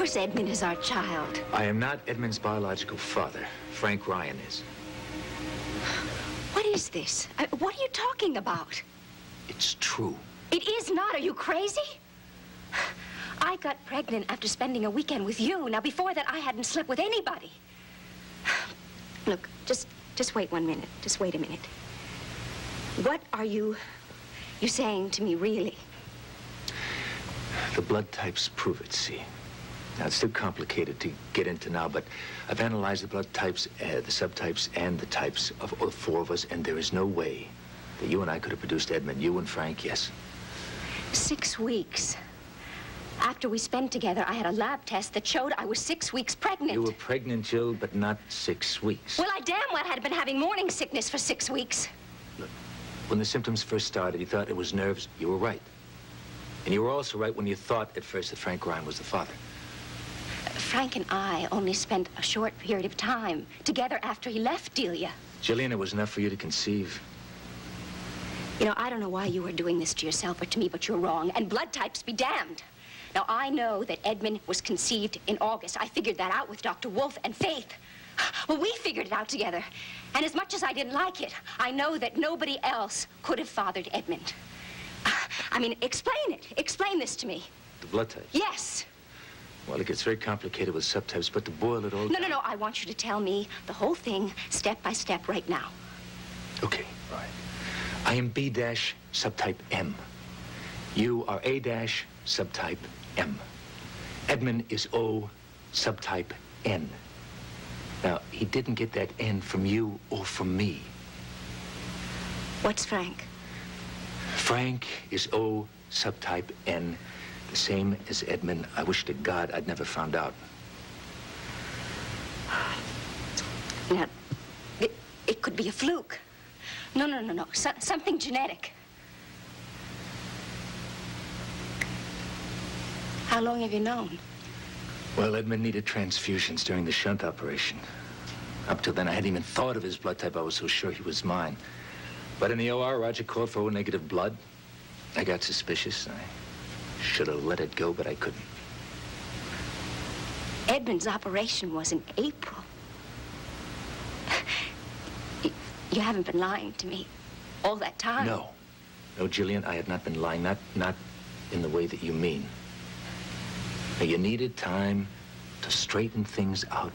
course Edmund is our child. I am not Edmund's biological father. Frank Ryan is. What is this? What are you talking about? It's true. It is not. Are you crazy? I got pregnant after spending a weekend with you. Now, before that, I hadn't slept with anybody. Look, just wait 1 minute. Just wait a minute. What are you saying to me, really? The blood types prove it, see. Now, it's too complicated to get into now, but I've analyzed the blood types, the subtypes, and the types of all 4 of us, and there is no way that you and I could have produced Edmund. You and Frank, yes. 6 weeks. After we spent together, I had a lab test that showed I was 6 weeks pregnant. You were pregnant, Jill, but not 6 weeks. Well, I damn well had been having morning sickness for 6 weeks. Look, when the symptoms first started, you thought it was nerves. You were right. And you were also right when you thought at first that Frank Ryan was the father. Frank and I only spent a short period of time together after he left Delia. Jillian, it was enough for you to conceive. You know, I don't know why you are doing this to yourself or to me, but you're wrong. And blood types be damned. Now, I know that Edmund was conceived in August. I figured that out with Dr. Wolf and Faith. Well, we figured it out together. And as much as I didn't like it, I know that nobody else could have fathered Edmund. I mean, explain it. Explain this to me. The blood types? Yes. Well, it gets very complicated with subtypes, but to boil it all down... No. I want you to tell me the whole thing step by step right now. Okay, all right. I am B- subtype M. You are A- subtype M. Edmund is O subtype N. Now, he didn't get that N from you or from me. What's Frank? Frank is O subtype N, the same as Edmund. I wish to God I'd never found out. Now, it could be a fluke. No. Something genetic. How long have you known? Well, Edmund needed transfusions during the shunt operation. Up till then, I hadn't even thought of his blood type. I was so sure he was mine. But in the OR, Roger called for O-negative blood. I got suspicious. I should have let it go, but I couldn't. Edmund's operation was in April. You haven't been lying to me all that time. No, Jillian, I had not been lying. Not in the way that you mean. Now, you needed time to straighten things out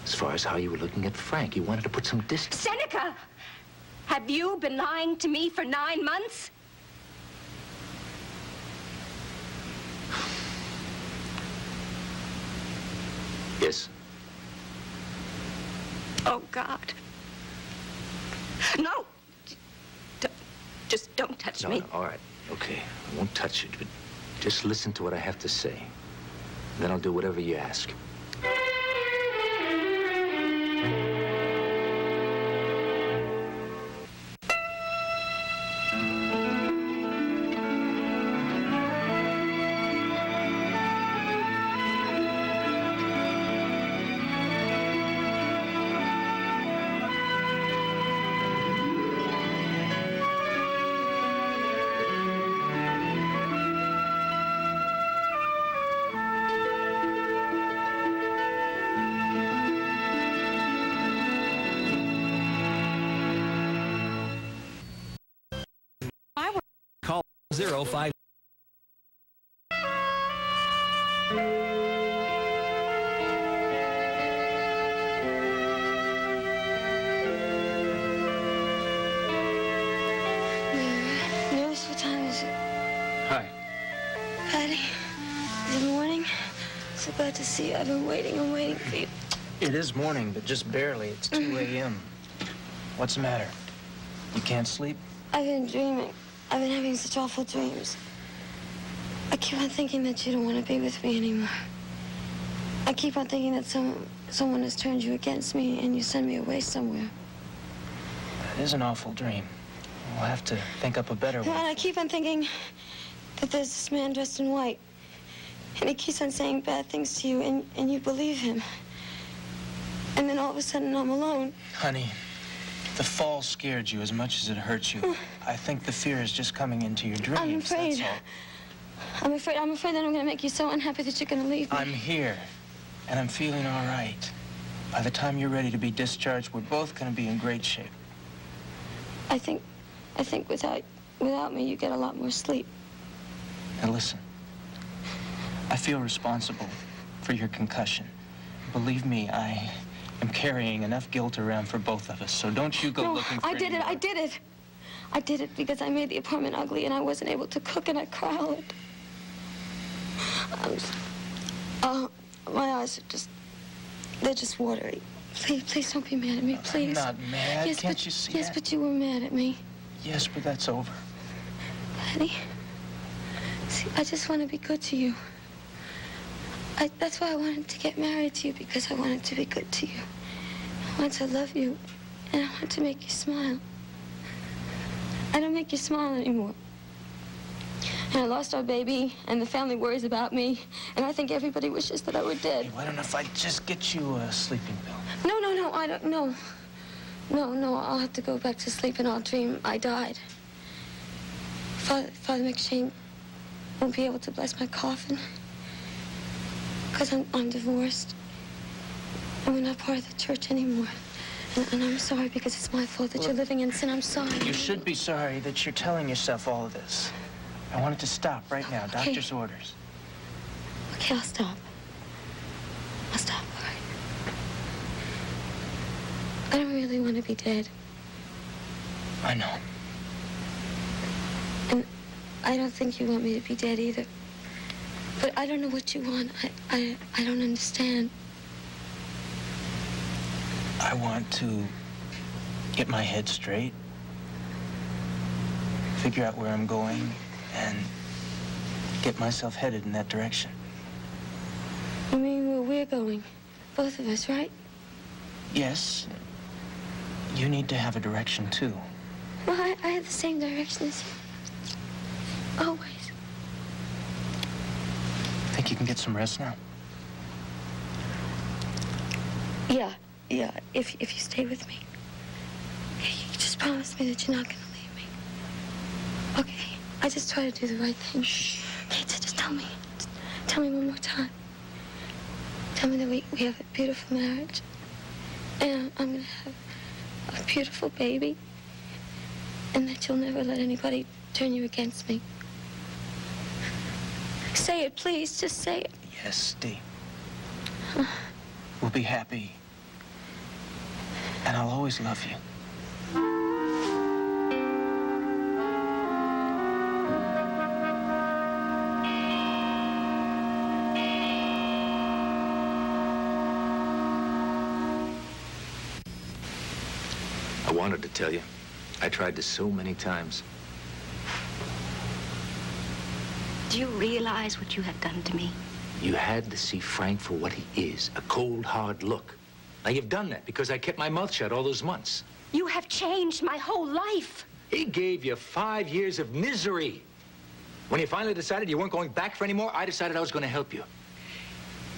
as far as how you were looking at Frank. You wanted to put some distance. Seneca! Have you been lying to me for 9 months? Yes. Oh, God. No! Just don't touch me. No, all right. Okay. I won't touch it, but just listen to what I have to say. Then I'll do whatever you ask. Call 05. Nurse, what time is it? Hi. Patty, is it morning? So glad to see you. I've been waiting and waiting for you. It is morning, but just barely. It's 2 a.m. What's the matter? You can't sleep? I've been dreaming. I've been having such awful dreams. I keep on thinking that you don't want to be with me anymore. I keep on thinking that someone has turned you against me and you send me away somewhere. It is an awful dream. We'll have to think up a better one. And I keep on thinking that there's this man dressed in white. And he keeps on saying bad things to you, and you believe him. And then all of a sudden, I'm alone. Honey, the fall scared you as much as it hurt you. I think the fear is just coming into your dreams. I'm afraid. That's all. I'm afraid that I'm gonna make you so unhappy that you're gonna leave me. I'm here, and I'm feeling all right. By the time you're ready to be discharged, we're both gonna be in great shape. I think without me, you get a lot more sleep. Now listen, I feel responsible for your concussion. Believe me, I am carrying enough guilt around for both of us, so don't you go looking for I did it. I did it because I made the apartment ugly and I wasn't able to cook and I cried. My eyes are they're just watery. Please don't be mad at me, please. I'm not mad, yes, can't you see Yes, that? but you were mad at me. Yes, but that's over. Daddy, see, I just want to be good to you. That's why I wanted to get married to you, because I wanted to be good to you. I want to love you, and I want to make you smile. I don't make you smile anymore. And I lost our baby, and the family worries about me, and I think everybody wishes that I were dead. Hey, why don't I just get you a sleeping pill? No, I don't, no. No, I'll have to go back to sleep, and I'll dream I died. Father McShane won't be able to bless my coffin, because I'm divorced, and we're not part of the church anymore. And I'm sorry because it's my fault that you're living in sin. I'm sorry. You should be sorry that you're telling yourself all of this. I want it to stop right now. Okay. Doctor's orders. Okay, I'll stop. All right. I don't really want to be dead. I know. And I don't think you want me to be dead either. But I don't know what you want. I don't understand. I want to get my head straight, figure out where I'm going, and get myself headed in that direction. You mean where we're going? Both of us, right? Yes. You need to have a direction, too. Well, I have the same direction as you. Always. Think you can get some rest now? Yeah, if you stay with me. You just promise me that you're not gonna leave me. Okay, I just try to do the right thing. Shh. Pizza, just tell me. Just tell me one more time. Tell me that we have a beautiful marriage. And I'm gonna have a beautiful baby. And that you'll never let anybody turn you against me. Say it, please. Just say it. Yes, Dee. We'll be happy. And I'll always love you. I wanted to tell you. I tried this so many times. Do you realize what you have done to me? You had to see Frank for what he is, a cold, hard look. Now, you've done that because I kept my mouth shut all those months. You have changed my whole life. He gave you 5 years of misery. When you finally decided you weren't going back for any more, I decided I was going to help you.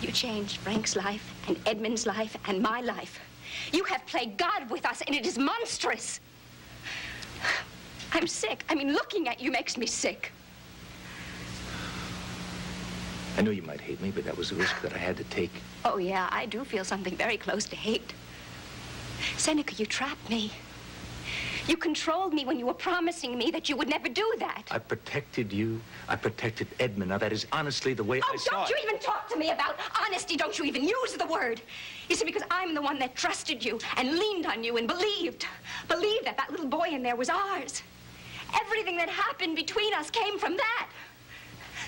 You changed Frank's life and Edmund's life and my life. You have played God with us, and it is monstrous. I'm sick. I mean, looking at you makes me sick. I knew you might hate me, but that was the risk that I had to take. Oh, yeah, I do feel something very close to hate. Seneca, you trapped me. You controlled me when you were promising me that you would never do that. I protected you. I protected Edmund. Now, that is honestly the way I saw it. Oh, don't you even talk to me about honesty. Don't you even use the word. You see, because I'm the one that trusted you and leaned on you and believed that that little boy in there was ours. Everything that happened between us came from that.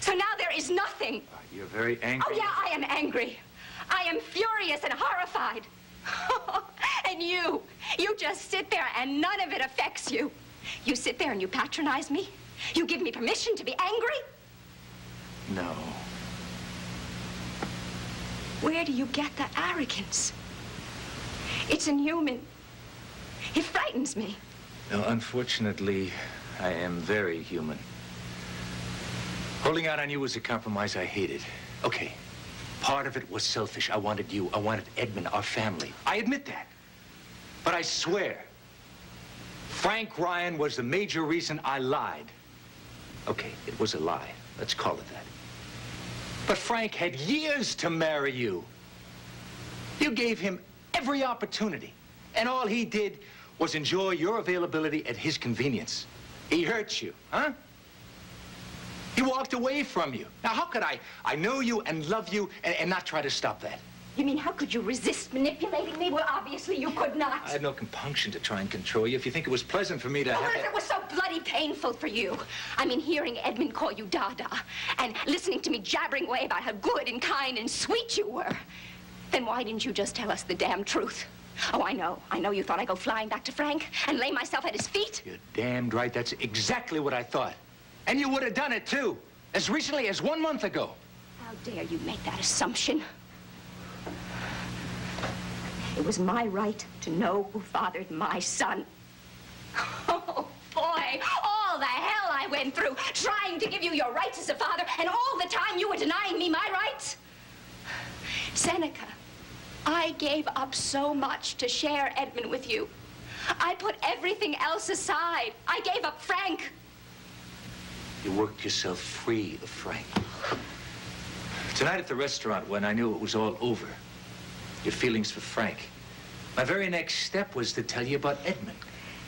So now there is nothing. You're very angry. Oh, yeah, I am angry. I am furious and horrified. And you just sit there and none of it affects you. You sit there and you patronize me. You give me permission to be angry. No. Where do you get that arrogance? It's inhuman. It frightens me. No, unfortunately, I am very human. Holding out on you was a compromise I hated. Okay, part of it was selfish. I wanted you. I wanted Edmund, our family. I admit that. But I swear, Frank Ryan was the major reason I lied. Okay, it was a lie. Let's call it that. But Frank had years to marry you. You gave him every opportunity, and all he did was enjoy your availability at his convenience. He hurt you, huh? He walked away from you. Now, how could I know you and love you and not try to stop that? You mean, how could you resist manipulating me? Well, obviously you could not. I had no compunction to try and control you. If you think it was pleasant for me to Well, have what if it was so bloody painful for you? I mean, hearing Edmund call you Dada and listening to me jabbering away about how good and kind and sweet you were, then why didn't you just tell us the damn truth? Oh, I know. I know you thought I'd go flying back to Frank and lay myself at his feet. You're damned right. That's exactly what I thought. And you would have done it, too, as recently as 1 month ago. How dare you make that assumption? It was my right to know who fathered my son. Oh, boy, all the hell I went through trying to give you your rights as a father, and all the time you were denying me my rights. Seneca, I gave up so much to share Edmund with you. I put everything else aside. I gave up Frank. You worked yourself free of Frank. Tonight at the restaurant, when I knew it was all over, your feelings for Frank, my very next step was to tell you about Edmund.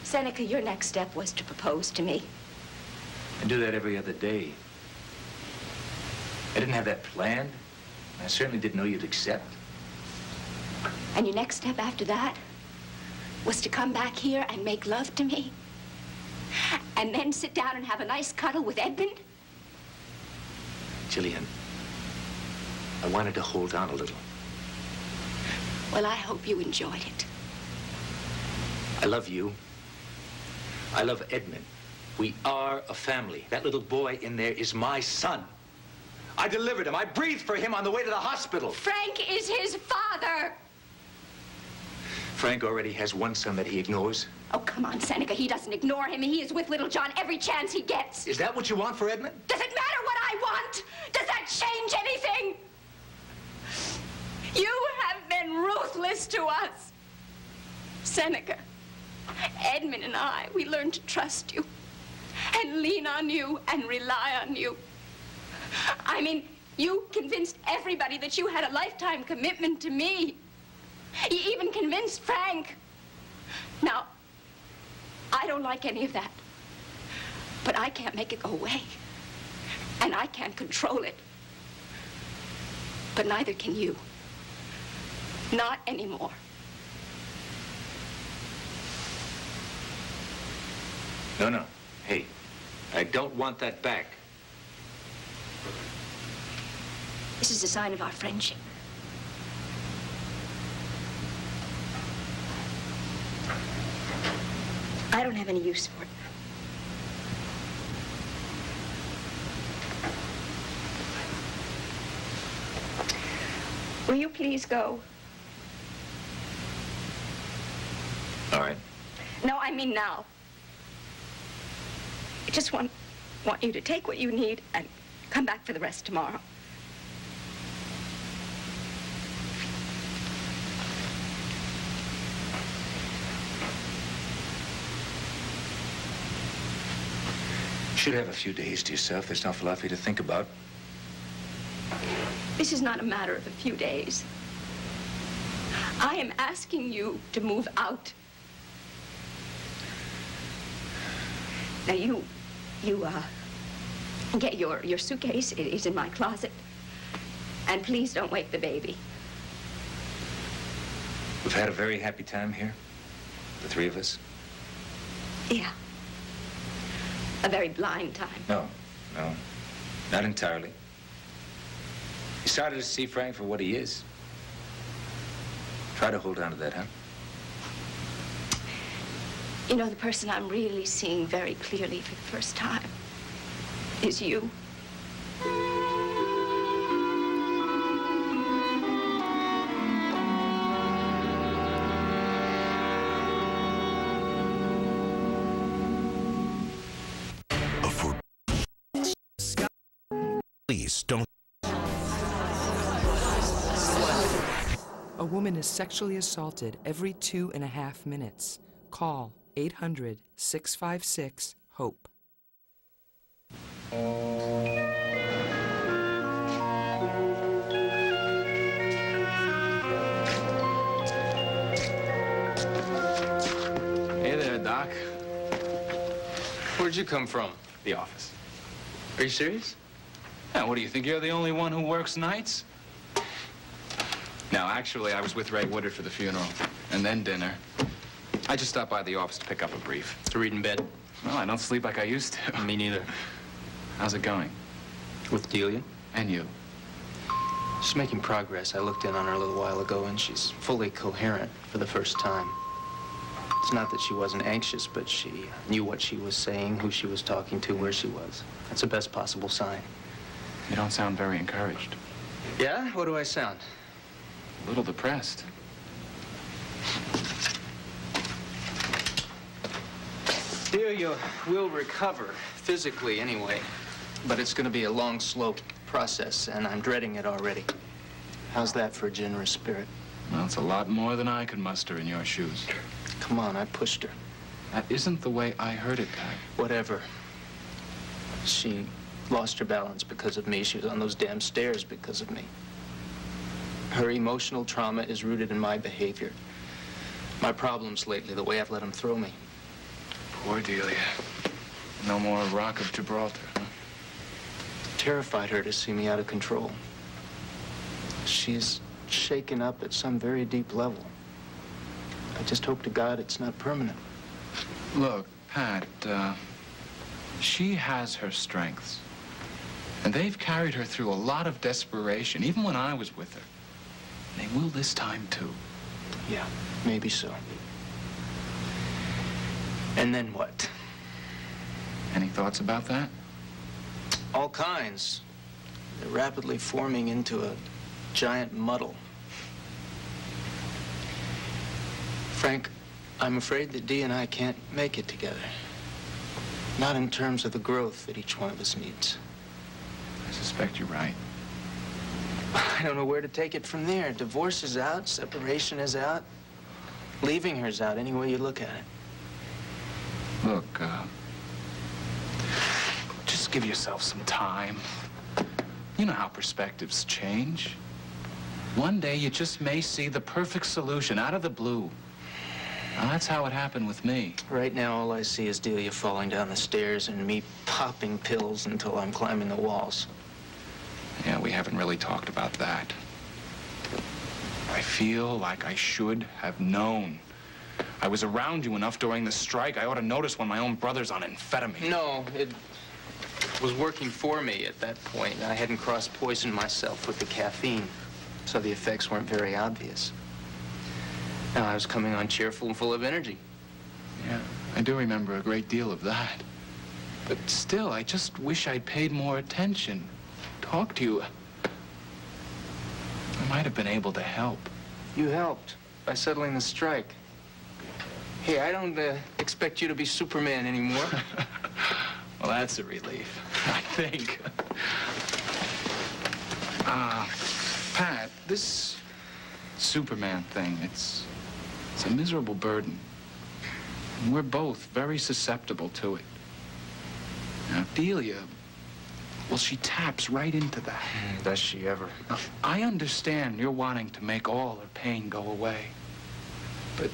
Seneca, your next step was to propose to me. I do that every other day. I didn't have that planned. I certainly didn't know you'd accept. And your next step after that was to come back here and make love to me? And then sit down and have a nice cuddle with Edmund? Jillian, I wanted to hold on a little. Well, I hope you enjoyed it. I love you. I love Edmund. We are a family. That little boy in there is my son. I delivered him. I breathed for him on the way to the hospital. Frank is his father. Frank already has one son that he ignores. Oh, come on, Seneca. He doesn't ignore him. He is with little John every chance he gets. Is that what you want for Edmund? Does it matter what I want? Does that change anything? You have been ruthless to us. Seneca, Edmund and I, we learned to trust you and lean on you and rely on you. I mean, you convinced everybody that you had a lifetime commitment to me. You even convinced Frank. Now, I don't like any of that, but I can't make it go away, and I can't control it. But neither can you. Not anymore. No, no. Hey, I don't want that back. This is a sign of our friendship. I don't have any use for it. Will you please go? All right. No, I mean now. I just want you to take what you need and come back for the rest tomorrow. You should have a few days to yourself. There's an awful lot for you to think about. This is not a matter of a few days. I am asking you to move out. Now, you get your suitcase. It is in my closet. And please don't wake the baby. We've had a very happy time here, the three of us. Yeah. A very blind time. No, not entirely. You started to see Frank for what he is. Try to hold on to that, huh? You know, the person I'm really seeing very clearly for the first time is you. Please don't. A woman is sexually assaulted every 2.5 minutes. Call 800-656-HOPE. Where'd you come from? The office. Are you serious? Now, what do you think? You're the only one who works nights? No, actually, I was with Ray Woodard for the funeral, and then dinner. I just stopped by the office to pick up a brief. To read in bed? Well, I don't sleep like I used to. Me neither. How's it going? With Delia? And you? She's making progress. I looked in on her a little while ago, and she's fully coherent for the first time. It's not that she wasn't anxious, but she knew what she was saying, who she was talking to, where she was. That's the best possible sign. You don't sound very encouraged. Yeah? What do I sound? A little depressed. Delia will recover, physically anyway. But it's going to be a long, slow process, and I'm dreading it already. How's that for a generous spirit? Well, it's a lot more than I could muster in your shoes. Come on, I pushed her. That isn't the way I heard it, Pat. Whatever. She lost her balance because of me. She was on those damn stairs because of me. Her emotional trauma is rooted in my behavior. My problems lately, the way I've let them throw me. Poor Delia. No more Rock of Gibraltar, huh? Terrified her to see me out of control. She's shaken up at some very deep level. I just hope to God it's not permanent. Look, Pat, she has her strengths. And they've carried her through a lot of desperation, even when I was with her. They will this time, too. Yeah, maybe so. And then what? Any thoughts about that? All kinds. They're rapidly forming into a giant muddle. Frank, I'm afraid that Dee and I can't make it together. Not in terms of the growth that each one of us needs. I suspect you're right. I don't know where to take it from there. Divorce is out, separation is out. Leaving her's out, any way you look at it. Look, just give yourself some time. You know how perspectives change. One day you just may see the perfect solution out of the blue. Now, that's how it happened with me. Right now, all I see is Delia falling down the stairs and me popping pills until I'm climbing the walls. Yeah, we haven't really talked about that. I feel like I should have known. I was around you enough during the strike. I ought to notice when my own brother's on amphetamine. No, it was working for me at that point. I hadn't cross-poisoned myself with the caffeine, so the effects weren't very obvious. Now, I was coming on cheerful and full of energy. Yeah, I do remember a great deal of that. But still, I just wish I'd paid more attention. Talk to you. I might have been able to help. You helped by settling the strike. Hey, I don't expect you to be Superman anymore. Well, that's a relief, I think. Pat, this Superman thing, it's a miserable burden. And we're both very susceptible to it. Now, Delia, well, she taps right into that. Does she ever? Now, I understand you're wanting to make all her pain go away. But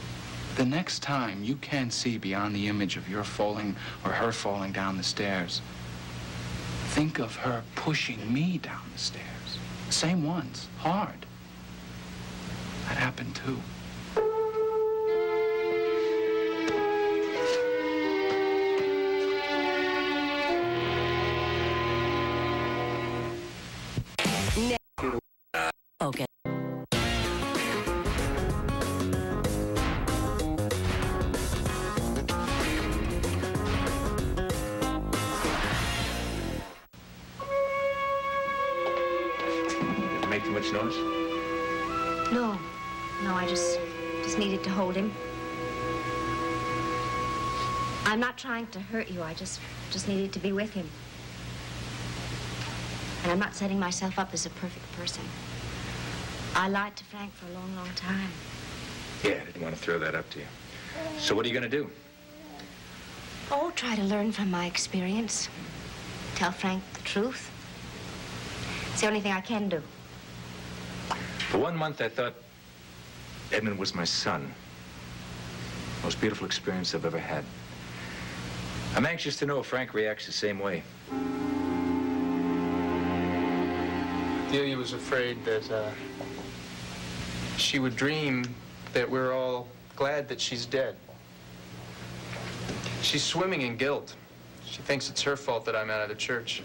the next time you can't see beyond the image of your falling or her falling down the stairs, think of her pushing me down the stairs. Same ones, hard. That happened too. Okay. Make too much noise? No, I just needed to hold him. I'm not trying to hurt you. I just needed to be with him. And I'm not setting myself up as a perfect person. I lied to Frank for a long, long time. Yeah, I didn't want to throw that up to you. So what are you going to do? Oh, try to learn from my experience. Tell Frank the truth. It's the only thing I can do. For 1 month, I thought Edmund was my son. Most beautiful experience I've ever had. I'm anxious to know if Frank reacts the same way. Delia was afraid that she would dream that we're all glad that she's dead. She's swimming in guilt. She thinks it's her fault that I'm out of the church.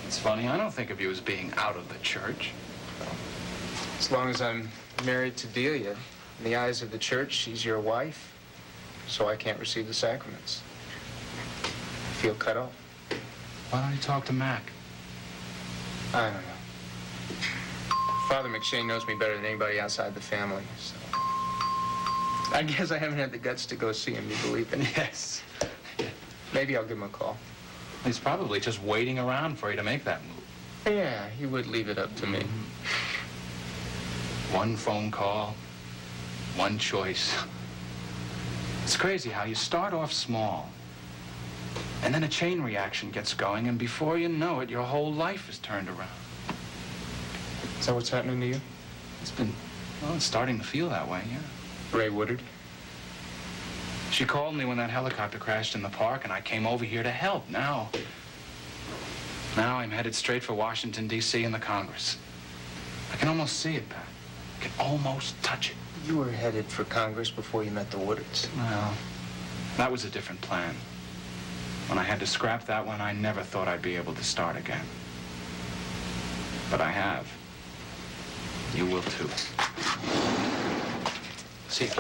It's funny, I don't think of you as being out of the church. As long as I'm married to Delia, in the eyes of the church, she's your wife, so I can't receive the sacraments. I feel cut off. Why don't you talk to Mac? I don't know. Father McShane knows me better than anybody outside the family, so... I guess I haven't had the guts to go see him, you believe it? Yes. Maybe I'll give him a call. He's probably just waiting around for you to make that move. Yeah, he would leave it up to me. One phone call, one choice. It's crazy how you start off small, and then a chain reaction gets going, and before you know it, your whole life is turned around. Is that what's happening to you? It's been, well, it's starting to feel that way, yeah. Ray Woodard? She called me when that helicopter crashed in the park, and I came over here to help. Now I'm headed straight for Washington, D.C. and the Congress. I can almost see it, Pat. I can almost touch it. You were headed for Congress before you met the Woodards. Well, that was a different plan. When I had to scrap that one, I never thought I'd be able to start again. But I have. You will, too. See ya.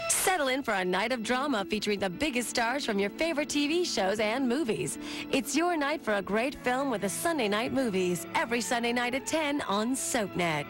Settle in for a night of drama featuring the biggest stars from your favorite TV shows and movies. It's your night for a great film with the Sunday Night Movies, every Sunday night at 10 on SoapNet.